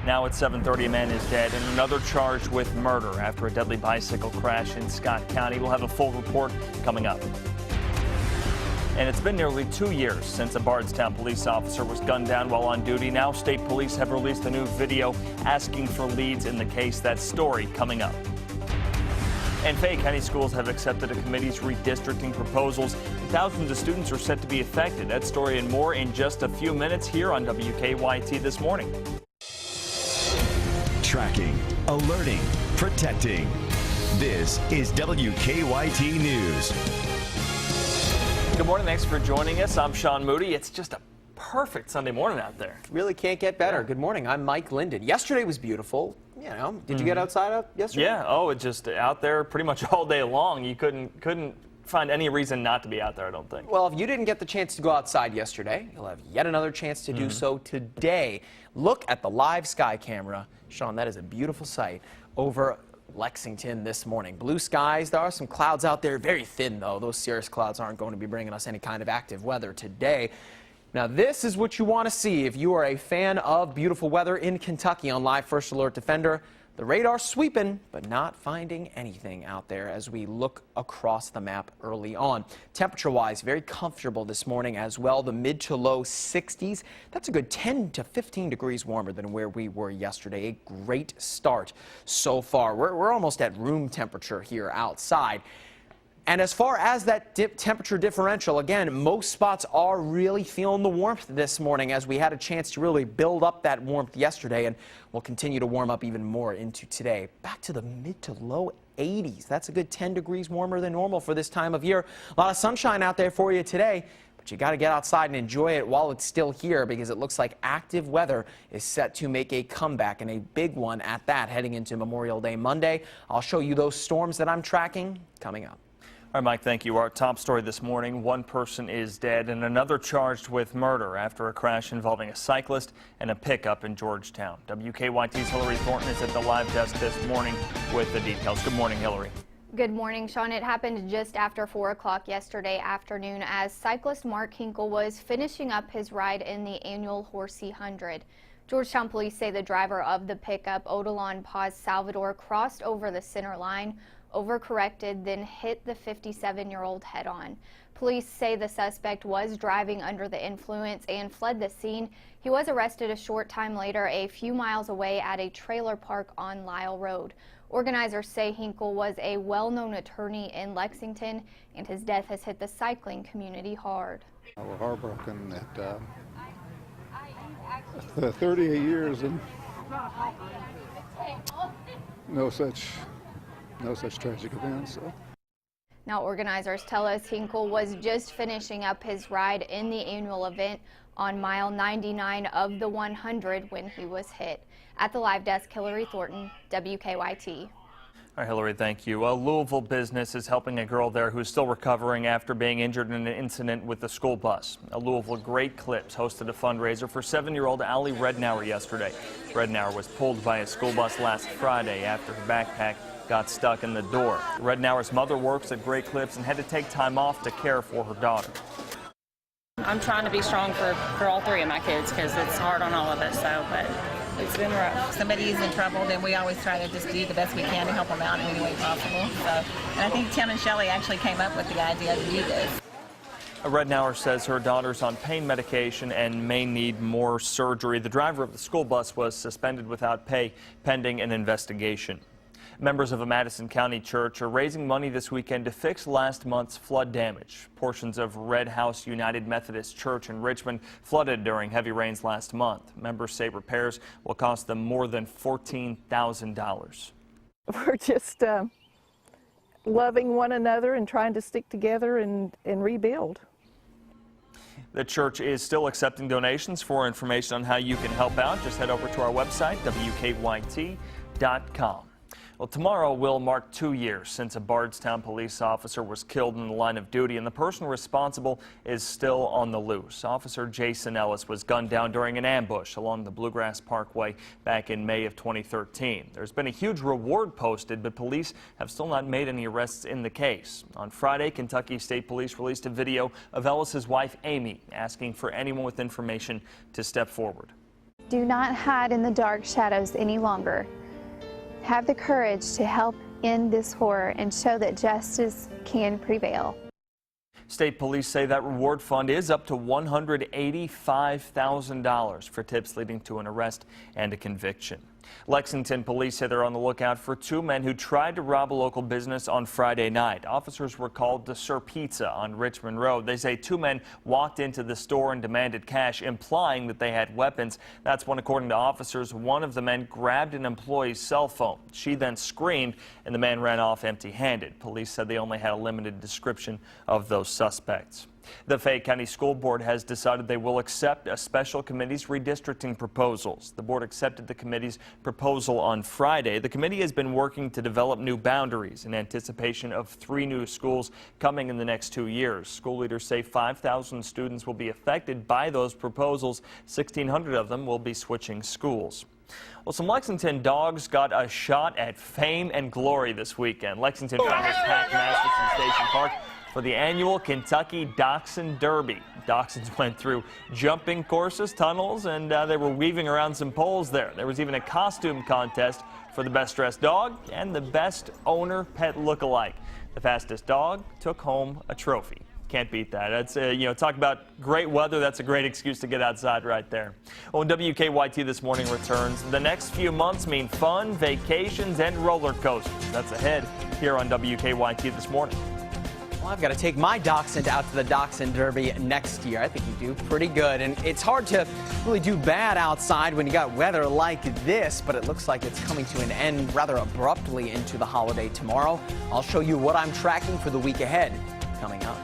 Now at 7:30, a man is dead and another charged with murder after a deadly bicycle crash in Scott County. We'll have a full report coming up. And it's been nearly 2 years since a Bardstown police officer was gunned down while on duty. Now state police have released a new video asking for leads in the case. That story coming up. And Fayette County schools have accepted a committee's redistricting proposals. Thousands of students are set to be affected. That story and more in just a few minutes here on WKYT This Morning. Tracking, alerting, protecting. This is WKYT News. Good morning. Thanks for joining us. I'm Sean Moody. It's just a perfect Sunday morning out there. Really can't get better. Good morning. I'm Mike Linden. Yesterday was beautiful. You know, did you get outside yesterday? Yeah. Oh, it's just out there pretty much all day long. You couldn't find any reason not to be out there, I don't think. Well, if you didn't get the chance to go outside yesterday, you'll have yet another chance to do so today. Look at the live sky camera. Sean, that is a beautiful sight over Lexington this morning. Blue skies. There are some clouds out there, very thin though. Those cirrus clouds aren't going to be bringing us any kind of active weather today. Now this is what you want to see if you are a fan of beautiful weather in Kentucky on Live First Alert Defender. The radar sweeping, but not finding anything out there as we look across the map early on. Temperature-wise, very comfortable this morning as well. The mid to low 60s. That's a good 10 to 15 degrees warmer than where we were yesterday. A great start so far. We're almost at room temperature here outside. And as far as that temperature differential, again, most spots are really feeling the warmth this morning as we had a chance to really build up that warmth yesterday, and we'll continue to warm up even more into today. Back to the mid to low 80s. That's a good 10 degrees warmer than normal for this time of year. A lot of sunshine out there for you today, but you got to get outside and enjoy it while it's still here because it looks like active weather is set to make a comeback, and a big one at that, heading into Memorial Day Monday. I'll show you those storms that I'm tracking coming up. All right, Mike, thank you. Our top story this morning, one person is dead and another charged with murder after a crash involving a cyclist and a pickup in Georgetown. WKYT's Hillary Thornton is at the live desk this morning with the details. Good morning, Hillary. Good morning, Sean. It happened just after 4 o'clock yesterday afternoon as cyclist Mark Hinkle was finishing up his ride in the annual Horsey 100. Georgetown police say the driver of the pickup, Odilon Paz Salvador, crossed over the center line, overcorrected, then hit the 57-year-old head-on. Police say the suspect was driving under the influence and fled the scene. He was arrested a short time later a few miles away at a trailer park on Lyle Road. Organizers say Hinkle was a well-known attorney in Lexington, and his death has hit the cycling community hard. We're heartbroken that 38 years and no such tragic events. So. Now organizers tell us Hinkle was just finishing up his ride in the annual event on mile 99 of the 100 when he was hit. At the live desk, Hillary Thornton, WKYT. All right, Hillary, thank you. A Louisville business is helping a girl there who's still recovering after being injured in an incident with the school bus. A Louisville Great Clips hosted a fundraiser for 7-year-old Allie Rednauer yesterday. Rednauer was pulled by a school bus last Friday after her backpack got stuck in the door. Rednauer's mother works at Great Clips and had to take time off to care for her daughter. I'm trying to be strong for all three of my kids because it's hard on all of us, but it's been rough. If somebody is in trouble, then we always try to just do the best we can to help them out in any way possible. And I think Tim and Shelley actually came up with the idea to do this. Rednauer says her daughter's on pain medication and may need more surgery. The driver of the school bus was suspended without pay pending an investigation. Members of a Madison County church are raising money this weekend to fix last month's flood damage. Portions of Red House United Methodist Church in Richmond flooded during heavy rains last month. Members say repairs will cost them more than $14,000. We're just loving one another and trying to stick together and rebuild. The church is still accepting donations. For information on how you can help out, just head over to our website, WKYT.com. Well, tomorrow will mark 2 years since a Bardstown police officer was killed in the line of duty, and the person responsible is still on the loose. Officer Jason Ellis was gunned down during an ambush along the Bluegrass Parkway back in May of 2013. There's been a huge reward posted, but police have still not made any arrests in the case. On Friday, Kentucky State Police released a video of Ellis's wife, Amy, asking for anyone with information to step forward. Do not hide in the dark shadows any longer. Have the courage to help end this horror and show that justice can prevail. State police say that reward fund is up to $185,000 for tips leading to an arrest and a conviction. Lexington police say they're on the lookout for two men who tried to rob a local business on Friday night. Officers were called to Sir Pizza on Richmond Road. They say two men walked into the store and demanded cash, implying that they had weapons. That's when, according to officers, one of the men grabbed an employee's cell phone. She then screamed, and the man ran off empty-handed. Police said they only had a limited description of those suspects. The Fayette County School Board has decided they will accept a special committee's redistricting proposals. The board accepted the committee's proposal on Friday. The committee has been working to develop new boundaries in anticipation of 3 new schools coming in the next 2 years. School leaders say 5,000 students will be affected by those proposals. 1,600 of them will be switching schools. Well, some Lexington dogs got a shot at fame and glory this weekend. Lexington drivers packed Masterson Station Park for the annual Kentucky Dachshund Derby. Dachshunds went through jumping courses, tunnels, and they were weaving around some poles there. There was even a costume contest for the best dressed dog and the best owner pet look-alike. The fastest dog took home a trophy. Can't beat that. That's talk about great weather. That's a great excuse to get outside right there. Well, WKYT This Morning returns. The next few months mean fun, vacations, and roller coasters. That's ahead here on WKYT This Morning. Well, I've got to take my dachshund out to the Dachshund Derby next year. I think you do pretty good. And it's hard to really do bad outside when you got weather like this, but it looks like it's coming to an end rather abruptly into the holiday tomorrow. I'll show you what I'm tracking for the week ahead coming up.